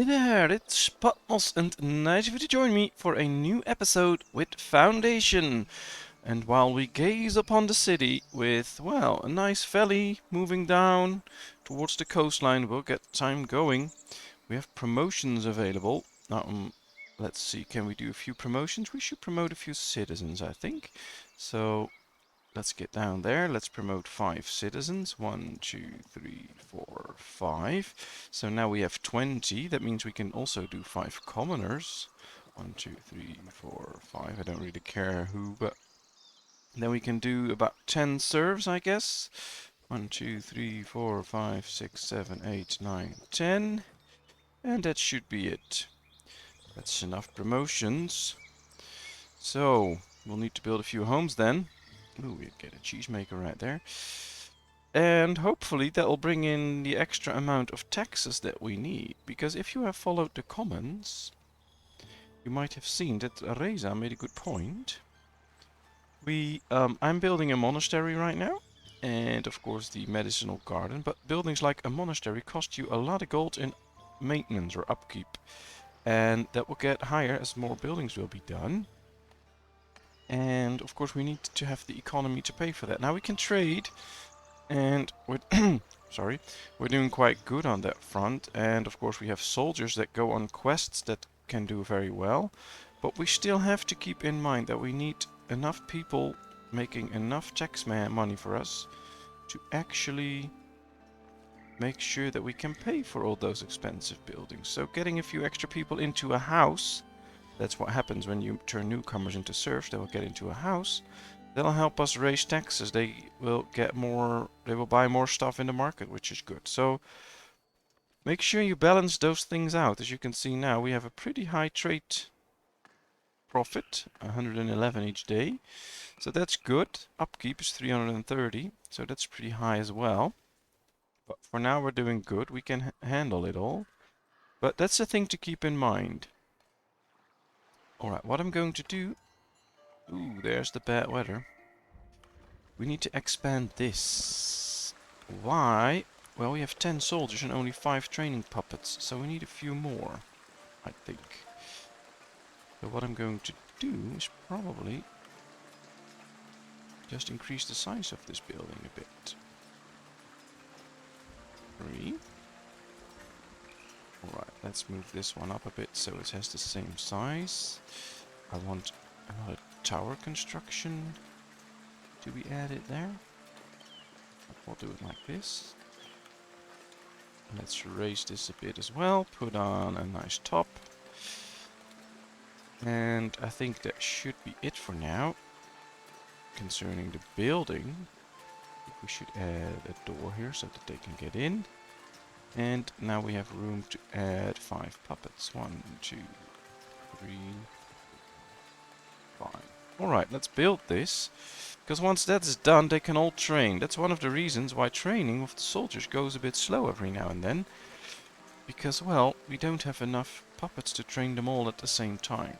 Hey there, it's Patmos and nice of you to join me for a new episode with Foundation. And while we gaze upon the city with, well, a nice valley moving down towards the coastline, we'll get time going. We have promotions available. Now, let's see, can we do a few promotions? We should promote a few citizens, I think. So let's get down there. Let's promote 5 citizens. 1, 2, 3, 4, 5. So now we have 20. That means we can also do 5 commoners. 1, 2, 3, 4, 5. I don't really care who, but then we can do about 10 serfs, I guess. 1, 2, 3, 4, 5, 6, 7, 8, 9, 10. And that should be it. That's enough promotions. So, we'll need to build a few homes then. Ooh, we get a cheesemaker right there. And hopefully that will bring in the extra amount of taxes that we need. Because if you have followed the comments, you might have seen that Reza made a good point. I'm building a monastery right now. And of course the medicinal garden. But buildings like a monastery cost you a lot of gold in maintenance or upkeep. And that will get higher as more buildings will be done. And of course we need to have the economy to pay for that. Now we can trade, and we're sorry, we're doing quite good on that front. And of course we have soldiers that go on quests that can do very well. But we still have to keep in mind that we need enough people making enough tax money for us to actually make sure that we can pay for all those expensive buildings. So getting a few extra people into a house, that's what happens when you turn newcomers into serfs. They will get into a house. That'll help us raise taxes. They will get more, they will buy more stuff in the market, which is good. So make sure you balance those things out. As you can see now, we have a pretty high trade profit, 111 each day. So that's good. Upkeep is 330, so that's pretty high as well. But for now we're doing good. We can handle it all. But that's the thing to keep in mind. Alright, what I'm going to do... Ooh, there's the bad weather. We need to expand this. Why? Well, we have 10 soldiers and only 5 training puppets, so we need a few more, I think. So what I'm going to do is probably just increase the size of this building a bit. 3. Alright, let's move this one up a bit so it has the same size. I want another tower construction to be added there. We'll do it like this. Let's raise this a bit as well. Put on a nice top. And I think that should be it for now. Concerning the building, we should add a door here so that they can get in. And now we have room to add 5 puppets. 1, 2, 3, 5. Alright, let's build this. Because once that's done, they can all train. That's one of the reasons why training with the soldiers goes a bit slow every now and then. Because, well, we don't have enough puppets to train them all at the same time.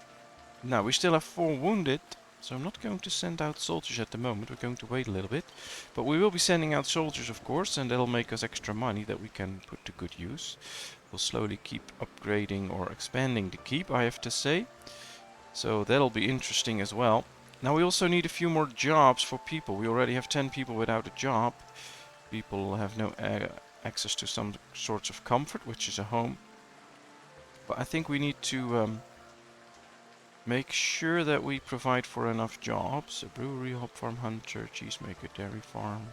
Now, we still have 4 wounded, so I'm not going to send out soldiers at the moment. We're going to wait a little bit. But we will be sending out soldiers, of course, and that'll make us extra money that we can put to good use. We'll slowly keep upgrading or expanding the keep, I have to say. So that'll be interesting as well. Now we also need a few more jobs for people. We already have 10 people without a job. People have no access to some sorts of comfort, which is a home. But I think we need to make sure that we provide for enough jobs. A brewery, hop farm, hunter, cheesemaker, dairy farm.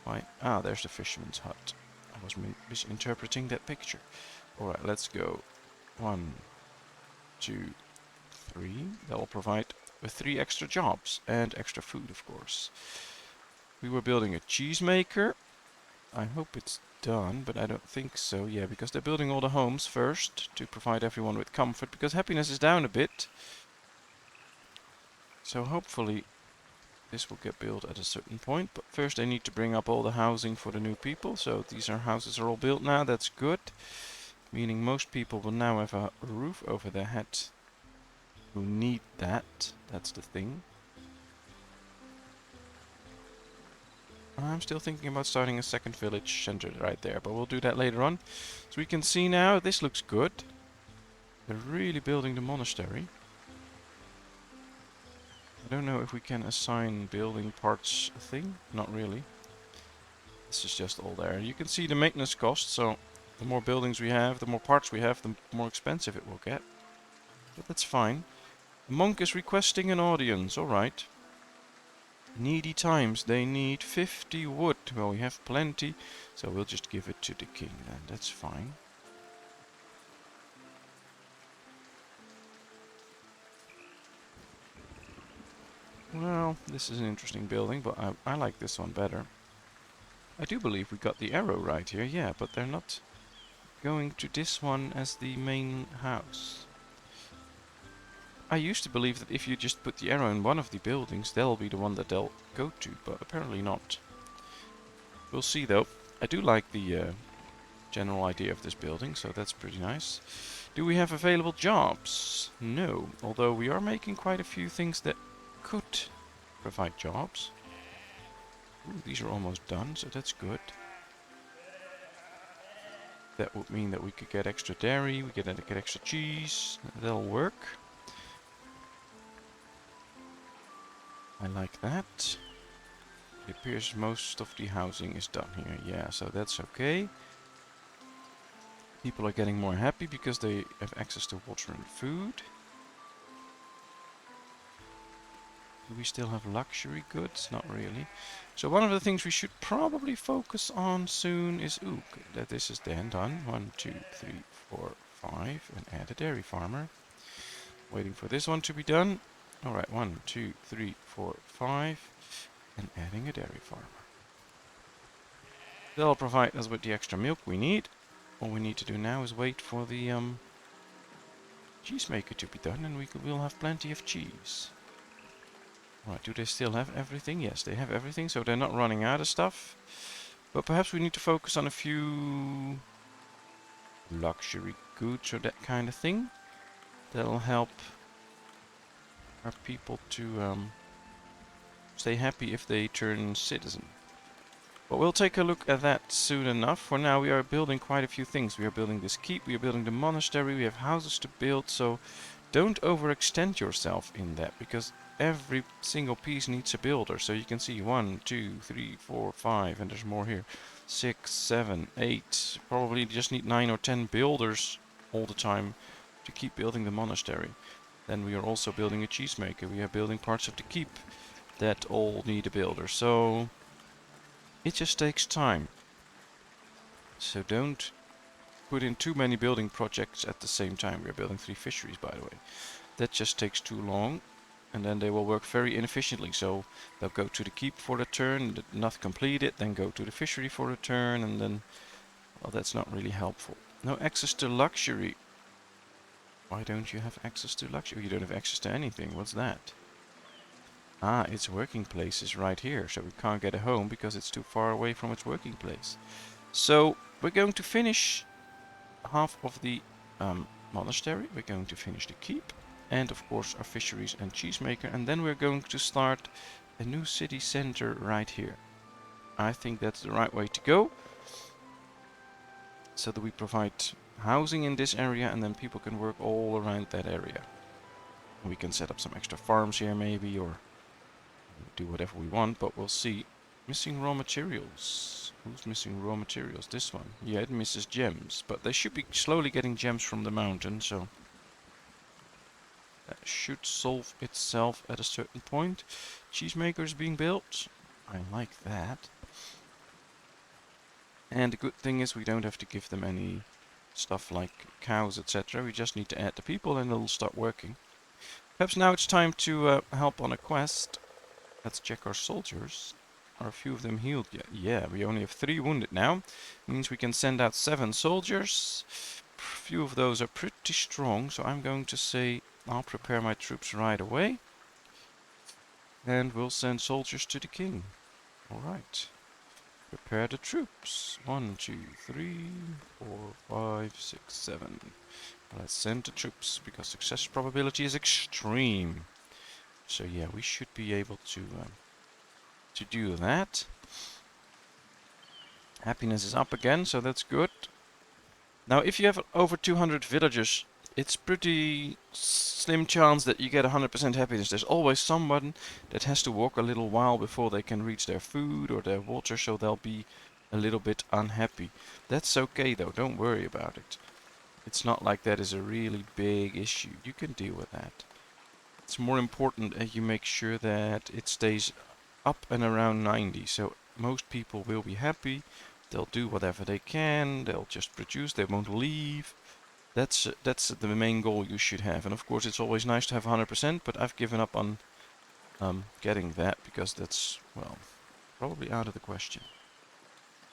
Right. Ah, there's the fisherman's hut. I was misinterpreting that picture. Alright, let's go. 1, 2, 3. That will provide with 3 extra jobs and extra food, of course. We were building a cheesemaker. I hope it's done, but I don't think so. Yeah, because they're building all the homes first to provide everyone with comfort, because happiness is down a bit. So hopefully this will get built at a certain point, but first they need to bring up all the housing for the new people. So these houses are all built now. That's good, meaning most people will now have a roof over their head who need that. That's the thing. I'm still thinking about starting a second village center right there, but we'll do that later on. So we can see now, this looks good. They're really building the monastery. I don't know if we can assign building parts thing. Not really. This is just all there. You can see the maintenance cost, so the more buildings we have, the more parts we have, the more expensive it will get. But that's fine. The monk is requesting an audience, alright. Needy times, they need 50 wood. Well, we have plenty, so we'll just give it to the king then, that's fine. Well, this is an interesting building, but I like this one better. I do believe we got the arrow right here, yeah, but they're not going to this one as the main house. I used to believe that if you just put the arrow in one of the buildings, they'll be the one that they'll go to, but apparently not. We'll see though. I do like the general idea of this building, so that's pretty nice. Do we have available jobs? No, although we are making quite a few things that could provide jobs. Ooh, these are almost done, so that's good. That would mean that we could get extra dairy, we could get extra cheese. That'll work. I like that. It appears most of the housing is done here. Yeah, so that's okay. People are getting more happy because they have access to water and food. Do we still have luxury goods? Not really. So one of the things we should probably focus on soon is, ooh, that this is then done. 1, 2, 3, 4, 5, and add a dairy farmer. Waiting for this one to be done. Alright, 1, 2, 3, 4, 5, and adding a dairy farmer. They'll provide us with the extra milk we need. All we need to do now is wait for the cheese maker to be done, and we'll have plenty of cheese. Right, do they still have everything? Yes, they have everything, so they're not running out of stuff. But perhaps we need to focus on a few luxury goods or that kind of thing. That'll help our people to stay happy if they turn citizen. But we'll take a look at that soon enough. For now, we are building quite a few things. We are building this keep, we are building the monastery, we have houses to build, so don't overextend yourself in that, because every single piece needs a builder. So you can see 1, 2, 3, 4, 5, and there's more here. 6, 7, 8. Probably just need 9 or 10 builders all the time to keep building the monastery. Then we are also building a cheesemaker. We are building parts of the keep that all need a builder. So it just takes time. So don't put in too many building projects at the same time. We are building 3 fisheries, by the way. That just takes too long, and then they will work very inefficiently. So they'll go to the keep for the turn, not complete it, then go to the fishery for the turn, and then, well, that's not really helpful. No access to luxury. Why don't you have access to luxury? You don't have access to anything. What's that? Ah, its working place is right here, so we can't get a home because it's too far away from its working place. So we're going to finish half of the monastery, we're going to finish the keep, and of course our fisheries and cheesemaker, and then we're going to start a new city center right here. I think that's the right way to go, so that we provide housing in this area and then people can work all around that area. We can set up some extra farms here maybe, or do whatever we want, but we'll see. Missing raw materials. Who's missing raw materials? This one. Yeah, it misses gems, but they should be slowly getting gems from the mountain, so that should solve itself at a certain point. Cheesemaker is being built. I like that. And the good thing is we don't have to give them any stuff like cows, etc. We just need to add the people and it'll start working. Perhaps now it's time to help on a quest. Let's check our soldiers. Are a few of them healed yet? Yeah, we only have 3 wounded now. Means we can send out 7 soldiers. A few of those are pretty strong, so I'm going to say I'll prepare my troops right away. And we'll send soldiers to the king. Alright. Prepare the troops. 1, 2, 3, 4, 5, 6, 7. Let's send the troops, because success probability is extreme. So yeah, we should be able to do that. Happiness is up again, so that's good. Now, if you have over 200 villagers, it's pretty slim chance that you get 100% happiness. There's always someone that has to walk a little while before they can reach their food or their water, so they'll be a little bit unhappy. That's okay though, don't worry about it. It's not like that is a really big issue. You can deal with that. It's more important that you make sure that it stays up and around 90, so most people will be happy. They'll do whatever they can. They'll just produce. They won't leave. That's the main goal you should have. And of course, it's always nice to have 100%, but I've given up on getting that because that's, well, probably out of the question.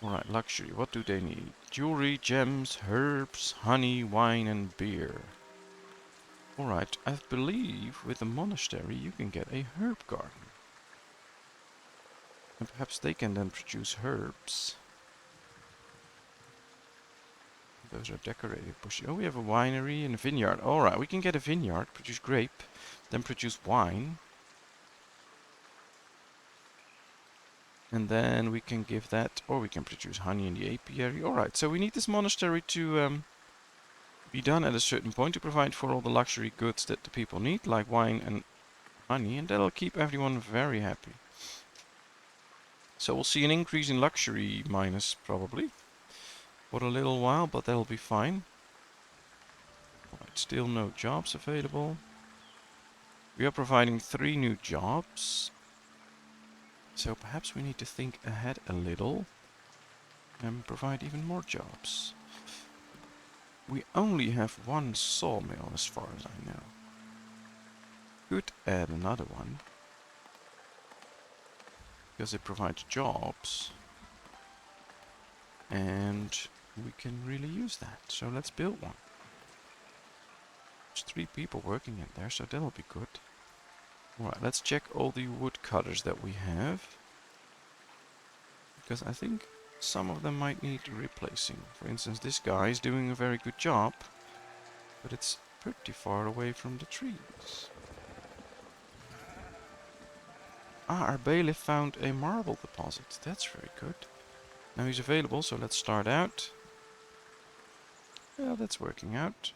Alright, luxury. What do they need? Jewelry, gems, herbs, honey, wine, and beer. Alright, I believe with the monastery you can get a herb garden. And perhaps they can then produce herbs. Those are decorated bushes. Oh, we have a winery and a vineyard. Alright, we can get a vineyard, produce grape, then produce wine. And then we can give that, or we can produce honey in the apiary. Alright, so we need this monastery to be done at a certain point to provide for all the luxury goods that the people need, like wine and honey, and that'll keep everyone very happy. So we'll see an increase in luxury minus, probably. For a little while, but that'll be fine. Right, still no jobs available. We are providing 3 new jobs. So perhaps we need to think ahead a little and provide even more jobs. We only have 1 sawmill as far as I know. Could add another one. Because it provides jobs. And we can really use that. So let's build one. There's 3 people working in there, so that'll be good. Alright, let's check all the woodcutters that we have. Because I think some of them might need replacing. For instance, this guy is doing a very good job, but it's pretty far away from the trees. Ah, our bailiff found a marble deposit. That's very good. Now he's available, so let's start out. Yeah, that's working out.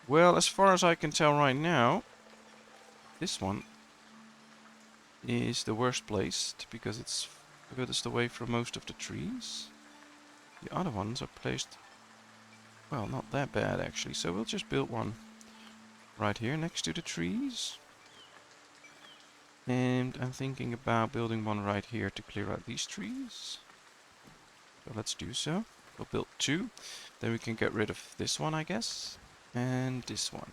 Well, as far as I can tell right now, this one is the worst placed because it's furthest away from most of the trees. The other ones are placed, well, not that bad actually, so we'll just build one right here next to the trees. And I'm thinking about building one right here to clear out these trees. So let's do so. We'll build 2. Then we can get rid of this one, I guess. And this one.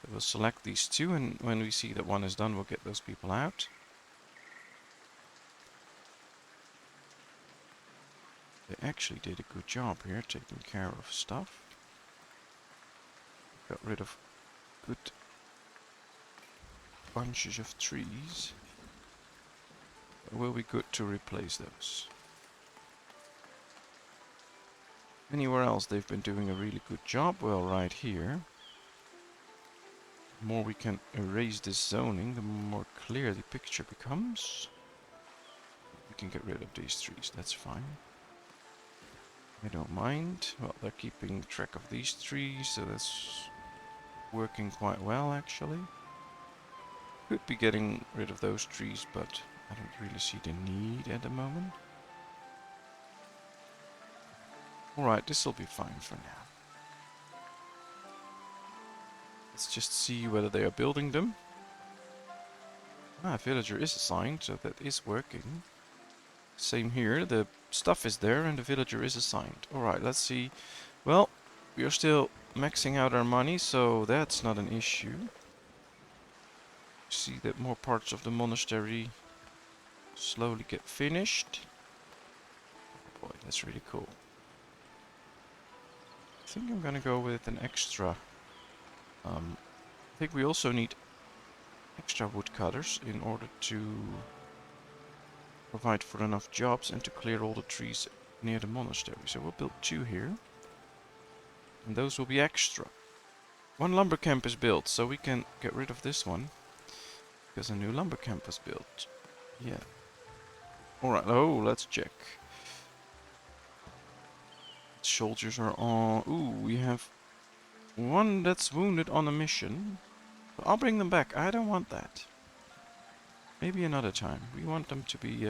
So we'll select these 2, and when we see that one is done, we'll get those people out. They actually did a good job here, taking care of stuff. Got rid of good bunches of trees. It will be good to replace those. Anywhere else they've been doing a really good job. Well, right here. The more we can erase this zoning, the more clear the picture becomes. We can get rid of these trees, that's fine. I don't mind. Well, they're keeping track of these trees, so that's working quite well actually. Could be getting rid of those trees, but I don't really see the need at the moment. Alright, this will be fine for now. Let's just see whether they are building them. Ah, villager is assigned, so that is working. Same here, the stuff is there and the villager is assigned. Alright, let's see. Well, we are still maxing out our money, so that's not an issue. See that more parts of the monastery slowly get finished. Boy, that's really cool. I think I'm gonna go with an extra. I think we also need extra woodcutters in order to provide for enough jobs and to clear all the trees near the monastery. So we'll build 2 here. And those will be extra. 1 lumber camp is built, so we can get rid of this one. Because a new lumber camp was built. Yeah. Alright, oh, let's check. Soldiers are on... Ooh, we have one that's wounded on a mission. But I'll bring them back. I don't want that. Maybe another time. We want them to be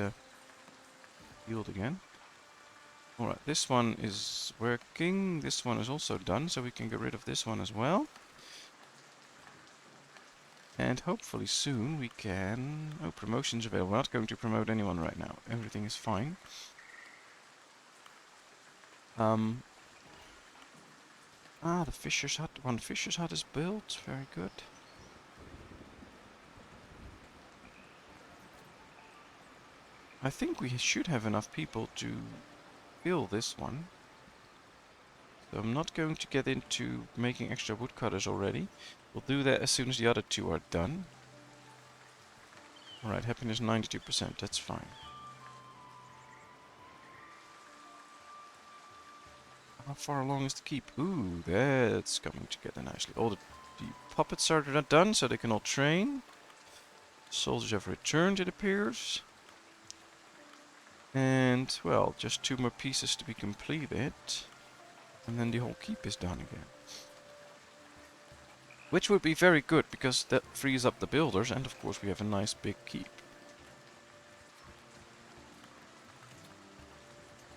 healed again. Alright, this one is working. This one is also done, so we can get rid of this one as well. And hopefully soon we can... Oh, promotions available. We're not going to promote anyone right now. Everything is fine. The Fisher's Hut. One Fisher's Hut is built. Very good. I think we should have enough people to fill this one. So I'm not going to get into making extra woodcutters already. We'll do that as soon as the other two are done. Alright, happiness 92%, that's fine. How far along is the keep? Ooh, that's coming together nicely. All the puppets are done, so they can all train. Soldiers have returned, it appears. And, well, just 2 more pieces to be completed. And then the whole keep is done again. Which would be very good, because that frees up the builders, and of course we have a nice big keep.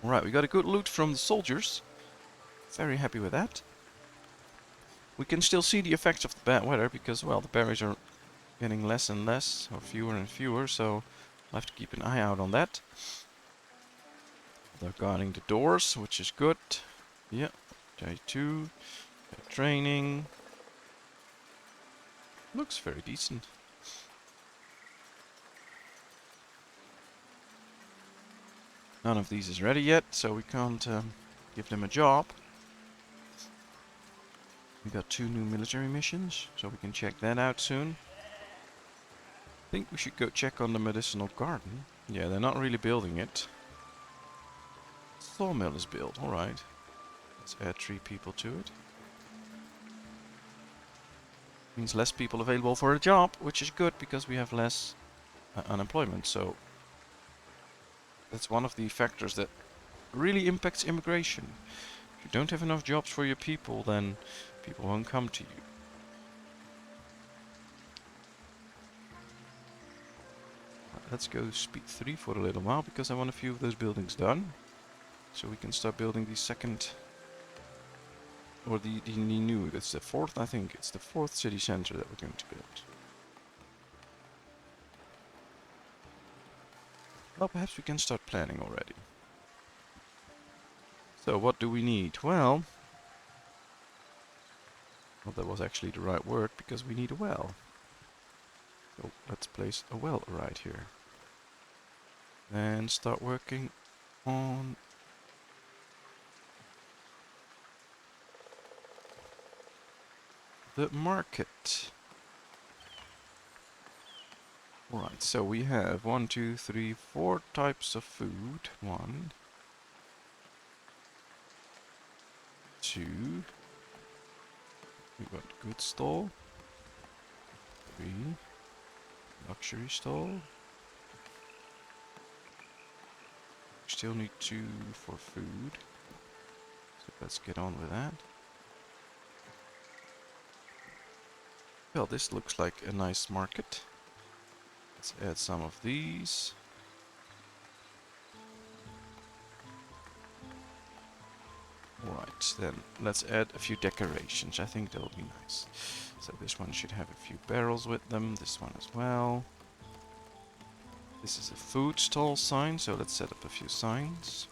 Alright, we got a good loot from the soldiers. Very happy with that. We can still see the effects of the bad weather, because, well, the berries are getting less and less, or fewer and fewer, so I'll have to keep an eye out on that. They're guarding the doors, which is good. Yeah, day 2. Training. Looks very decent. None of these is ready yet, so we can't give them a job. We got 2 new military missions, so we can check that out soon. I think we should go check on the medicinal garden. Yeah, they're not really building it. Sawmill is built, alright. Let's add 3 people to it. Means less people available for a job, which is good because we have less unemployment. So that's one of the factors that really impacts immigration. If you don't have enough jobs for your people, then people won't come to you. Let's go speed 3 for a little while because I want a few of those buildings done. So we can start building the second... Or the new, that's the 4th, I think. It's the 4th city center that we're going to build. Well, perhaps we can start planning already. So, what do we need? Well, that was actually the right word, because we need a well. So, let's place a well right here. And start working on... the market. Alright, so we have 1, 2, 3, 4 types of food. 1, 2. We got goods stall. 3. Luxury stall. Still need 2 for food. So let's get on with that. Well, this looks like a nice market. Let's add some of these. Alright, then let's add a few decorations. I think that'll be nice. So this one should have a few barrels with them. This one as well. This is a food stall sign, so let's set up a few signs.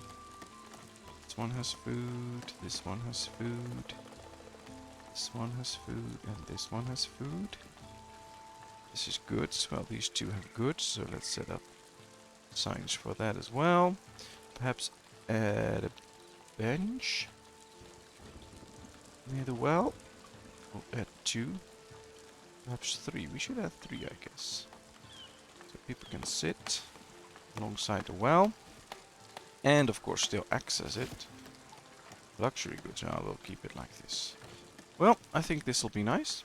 This one has food. This one has food. This one has food, and this one has food. This is goods. Well, these 2 have goods, so let's set up signs for that as well. Perhaps add a bench near the well. We'll add 2. Perhaps 3. We should add 3, I guess. So people can sit alongside the well. And, of course, still access it. Luxury goods. I will keep it like this. Well, I think this will be nice.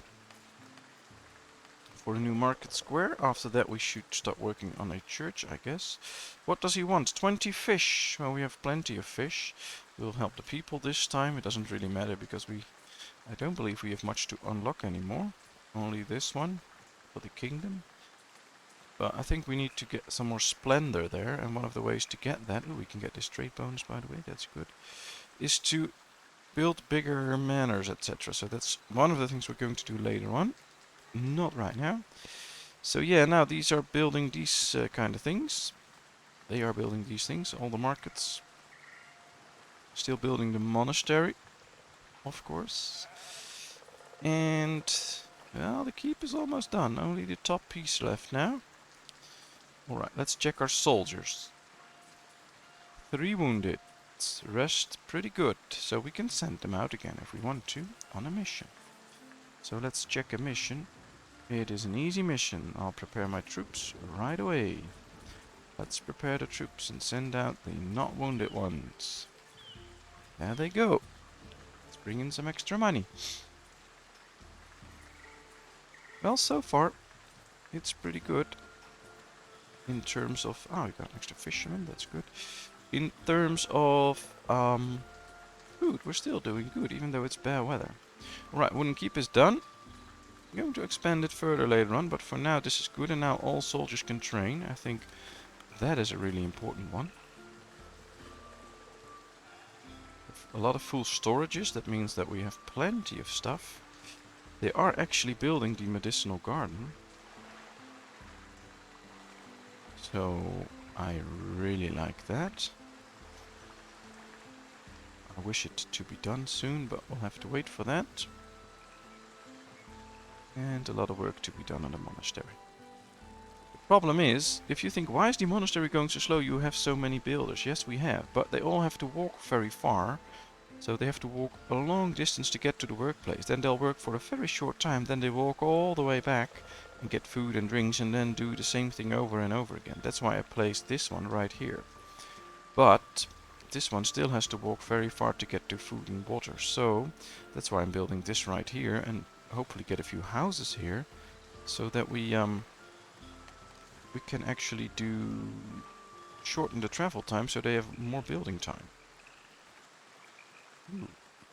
for a new market square. After that we should start working on a church, I guess. What does he want? 20 fish. Well, we have plenty of fish. We'll help the people this time. It doesn't really matter because I don't believe we have much to unlock anymore. Only this one for the kingdom. But I think we need to get some more splendor there, and one of the ways to get that, ooh, we can get this trade bonus by the way, that's good, is to build bigger manors, etc. So that's one of the things we're going to do later on, not right now. So yeah, now these are building these kind of things. They are building these things, all the markets. Still building the monastery, of course. And, well, the keep is almost done, only the top piece left now. Alright, let's check our soldiers. 3 wounded. Rest pretty good, so we can send them out again if we want to, on a mission. So let's check a mission. It is an easy mission. I'll prepare my troops right away. Let's prepare the troops and send out the not wounded ones. There they go. Let's bring in some extra money. Well, so far, it's pretty good. In terms of... oh, we got an extra fisherman, that's good. In terms of food, we're still doing good, even though it's bad weather. Alright, wooden keep is done. I'm going to expand it further later on, but for now this is good, and now all soldiers can train. I think that is a really important one. A lot of full storages, that means that we have plenty of stuff. They are actually building the medicinal garden. So I really like that. I wish it to be done soon, but we'll have to wait for that. And a lot of work to be done on the monastery. The problem is, if you think, why is the monastery going so slow? You have so many builders. Yes, we have, but they all have to walk very far. So they have to walk a long distance to get to the workplace. Then they'll work for a very short time. Then they walk all the way back and get food and drinks and then do the same thing over and over again. That's why I placed this one right here. But this one still has to walk very far to get to food and water. So that's why I'm building this right here and hopefully get a few houses here so that we can actually shorten the travel time so they have more building time. Ooh,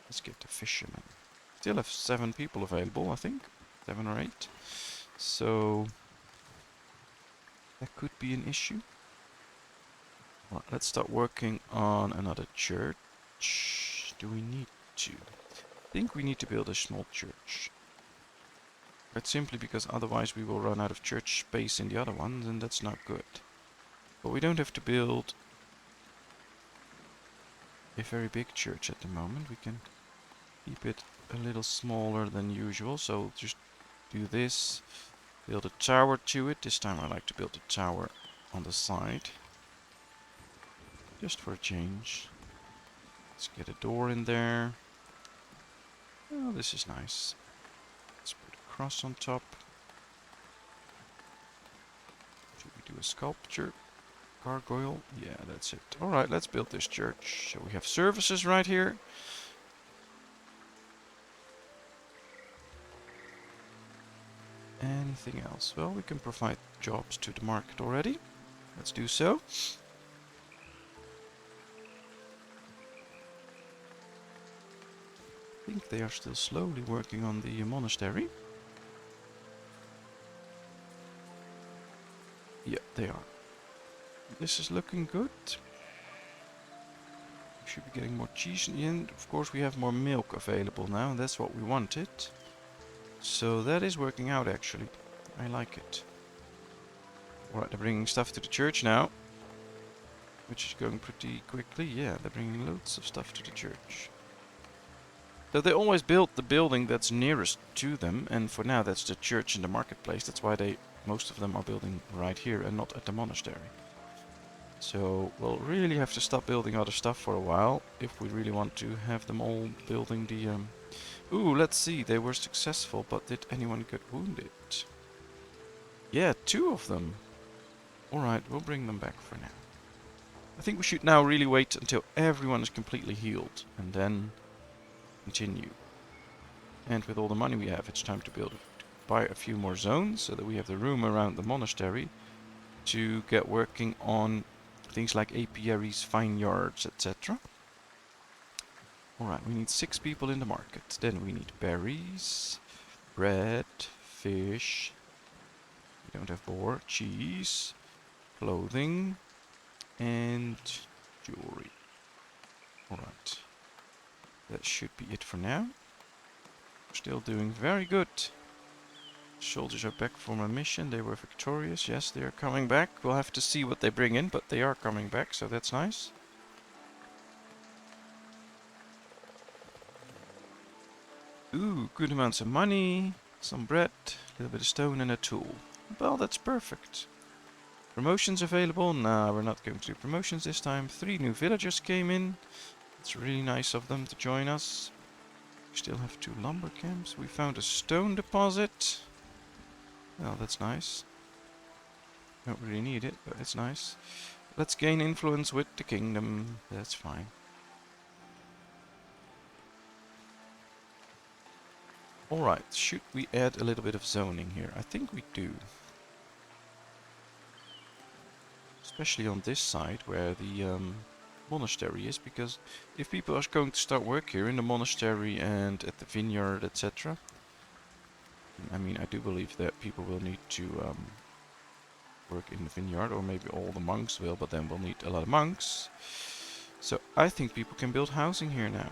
let's get the fishermen. Still have 7 people available, I think. 7 or 8. So that could be an issue. Well, let's start working on another church. Do we need to? I think we need to build a small church. Quite simply because otherwise we will run out of church space in the other ones, and that's not good. But we don't have to build a very big church at the moment. We can keep it a little smaller than usual. So just do this, build a tower to it. This time I like to build a tower on the side, just for a change. Let's get a door in there. Oh, this is nice. Let's put a cross on top. Should we do a sculpture? Gargoyle? Yeah, that's it. Alright, let's build this church. So we have services right here. Anything else? Well, we can provide jobs to the market already. Let's do so. I think they are still slowly working on the monastery. Yeah, they are. This is looking good. We should be getting more cheese in the end. Of course, we have more milk available now, and that's what we wanted. So that is working out, actually. I like it. Alright, they're bringing stuff to the church now. Which is going pretty quickly. Yeah, they're bringing loads of stuff to the church. So they always build the building that's nearest to them, and for now that's the church and the marketplace. That's why most of them are building right here and not at the monastery. So we'll really have to stop building other stuff for a while if we really want to have them all building the... Ooh, let's see, they were successful, but did anyone get wounded? Yeah, 2 of them. Alright, we'll bring them back for now. I think we should now really wait until everyone is completely healed, and then continue. And with all the money we have, it's time to build buy a few more zones so that we have the room around the monastery to get working on things like apiaries, vineyards, etc. Alright, we need 6 people in the market. Then we need berries, bread, fish, we don't have boar, cheese, clothing, and jewelry. Alright, that should be it for now. Still doing very good. Soldiers are back from a mission. They were victorious. Yes, they are coming back. We'll have to see what they bring in, but they are coming back, so that's nice. Ooh, good amounts of money, some bread, a little bit of stone and a tool. Well, that's perfect. Promotions available? Nah, we're not going to do promotions this time. 3 new villagers came in. It's really nice of them to join us. We still have 2 lumber camps. We found a stone deposit. Well, that's nice. Don't really need it, but it's nice. Let's gain influence with the kingdom. That's fine. Alright, should we add a little bit of zoning here? I think we do. Especially on this side where the monastery is, because if people are going to start work here in the monastery and at the vineyard, etc. I mean, I do believe that people will need to work in the vineyard, or maybe all the monks will, but then we'll need a lot of monks. So I think people can build housing here now.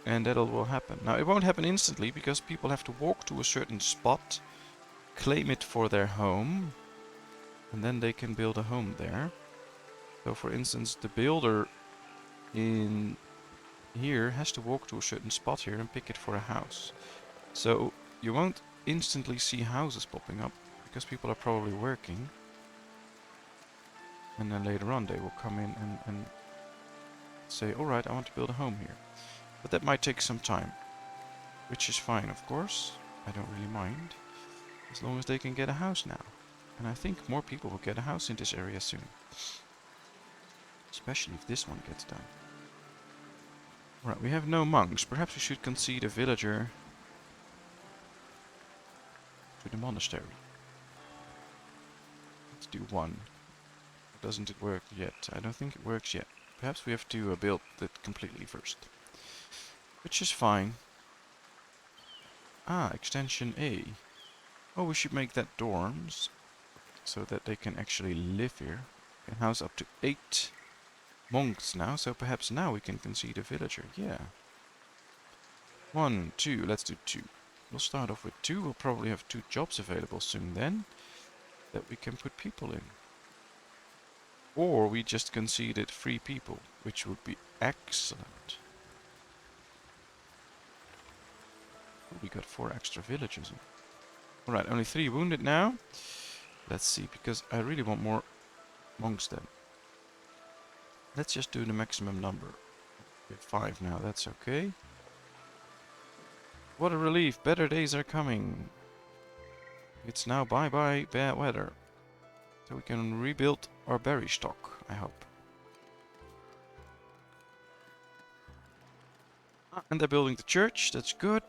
And that will happen. Now, it won't happen instantly, because people have to walk to a certain spot, claim it for their home, and then they can build a home there. So, for instance, the builder in here has to walk to a certain spot here and pick it for a house. So, you won't instantly see houses popping up, because people are probably working. And then later on they will come in and say, alright, I want to build a home here. But that might take some time, which is fine, of course. I don't really mind, as long as they can get a house now. And I think more people will get a house in this area soon. Especially if this one gets done. Right, we have no monks. Perhaps we should concede a villager to the monastery. Let's do 1. Doesn't it work yet? I don't think it works yet. Perhaps we have to build it completely first. Which is fine. Ah, extension A. Oh, we should make that dorms, so that they can actually live here. We can house up to 8 monks now, so perhaps now we can concede a villager. Yeah. 1, 2, let's do 2. We'll start off with 2. We'll probably have 2 jobs available soon then, that we can put people in. Or we just conceded 3 people, which would be excellent. We got 4 extra villagers. Alright, only 3 wounded now. Let's see, because I really want more monks then. Let's just do the maximum number. We have 5 now, that's okay. What a relief, better days are coming. It's now bye-bye bad weather. So we can rebuild our berry stock, I hope. Ah, and they're building the church, that's good.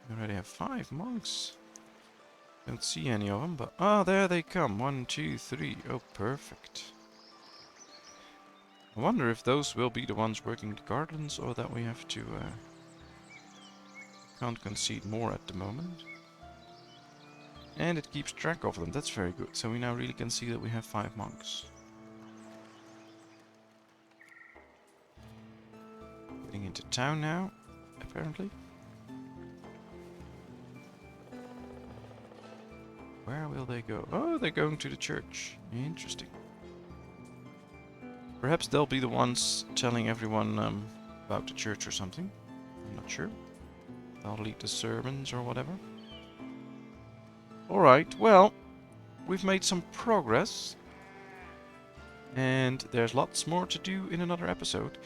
We already have 5 monks. Don't see any of them, but... Ah, there they come. 1, 2, 3. Oh, perfect. I wonder if those will be the ones working the gardens, or that we have to... Can't concede more at the moment. And it keeps track of them. That's very good. So we now really can see that we have 5 monks. Getting into town now, apparently. Where will they go? Oh, they're going to the church. Interesting. Perhaps they'll be the ones telling everyone about the church or something. I'm not sure. They'll lead the sermons or whatever. Alright, well, we've made some progress. And there's lots more to do in another episode.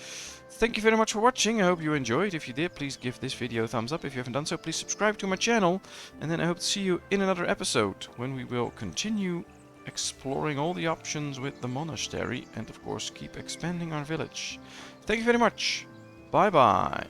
Thank you very much for watching. I hope you enjoyed. If you did, please give this video a thumbs up. If you haven't done so, please subscribe to my channel. And then I hope to see you in another episode, when we will continue exploring all the options with the monastery. And of course, keep expanding our village. Thank you very much. Bye bye.